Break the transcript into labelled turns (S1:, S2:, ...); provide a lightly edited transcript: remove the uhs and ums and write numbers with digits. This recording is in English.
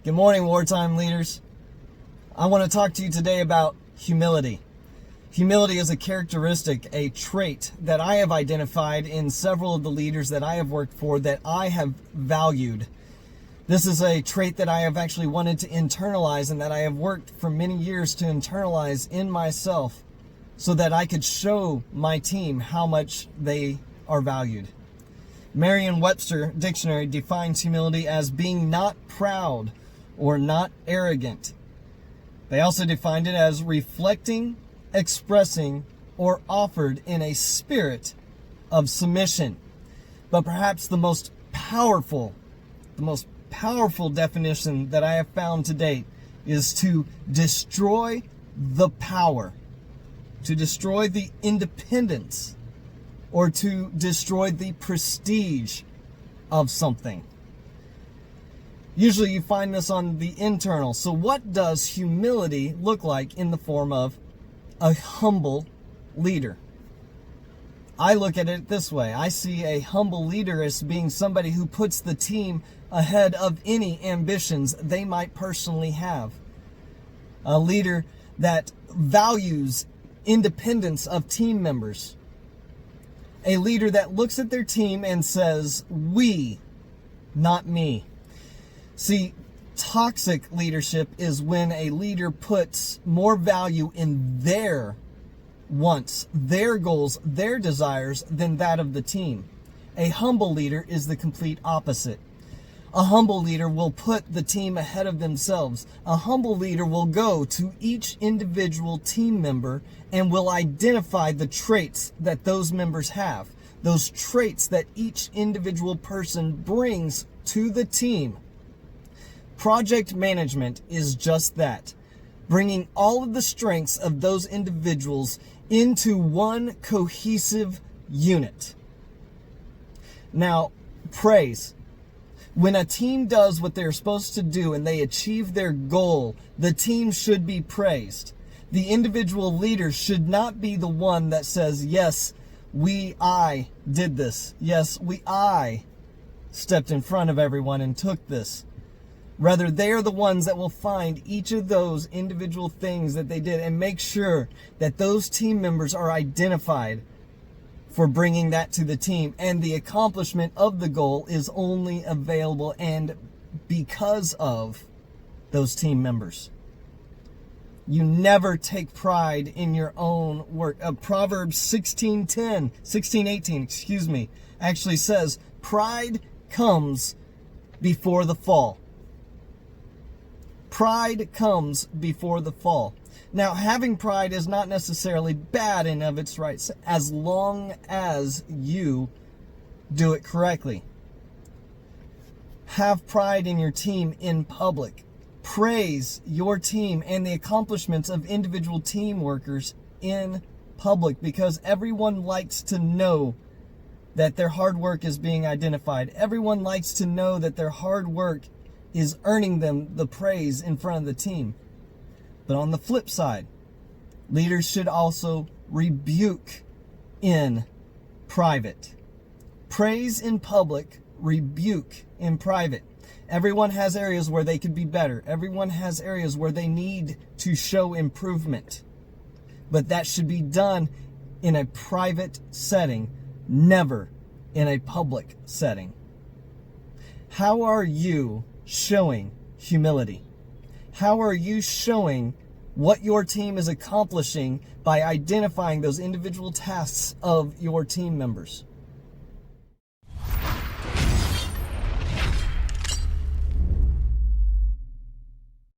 S1: Good morning, wartime leaders. I want to talk to you today about humility. Humility is a characteristic, a trait that I have identified in several of the leaders that I have worked for that I have valued. This is a trait that I have actually wanted to internalize and that I have worked for many years to internalize in myself so that I could show my team how much they are valued. Merriam-Webster Dictionary defines humility as being not proud or not arrogant. They also defined it as reflecting, expressing, or offered in a spirit of submission. But perhaps the most powerful definition that I have found to date is to destroy the power, to destroy the independence, or to destroy the prestige of something. Usually you find this on the internal. So what does humility look like in the form of a humble leader? I look at it this way. I see a humble leader as being somebody who puts the team ahead of any ambitions they might personally have. A leader that values independence of team members. A leader that looks at their team and says, we, not me. See, toxic leadership is when a leader puts more value in their wants, their goals, their desires than that of the team. A humble leader is the complete opposite. A humble leader will put the team ahead of themselves. A humble leader will go to each individual team member and will identify the traits that those members have, those traits that each individual person brings to the team. Project management is just that, bringing all of the strengths of those individuals into one cohesive unit. Now, praise. When a team does what they're supposed to do and they achieve their goal, the team should be praised. The individual leader should not be the one that says, yes, I did this. Yes, I stepped in front of everyone and took this. Rather, they are the ones that will find each of those individual things that they did and make sure that those team members are identified for bringing that to the team. And the accomplishment of the goal is only available and because of those team members. You never take pride in your own work. Proverbs 16:18, actually says, pride comes before the fall. Pride comes before the fall. Now, having pride is not necessarily bad in of its rights, as long as you do it correctly. Have pride in your team in public. Praise your team and the accomplishments of individual team workers in public, because everyone likes to know that their hard work is being identified. Everyone likes to know that their hard work is earning them the praise in front of the team. But on the flip side, leaders should also rebuke in private. Praise in public, rebuke in private. Everyone has areas where they could be better. Everyone has areas where they need to show improvement. But that should be done in a private setting, never in a public setting. How are you showing humility? How are you showing what your team is accomplishing by identifying those individual tasks of your team members?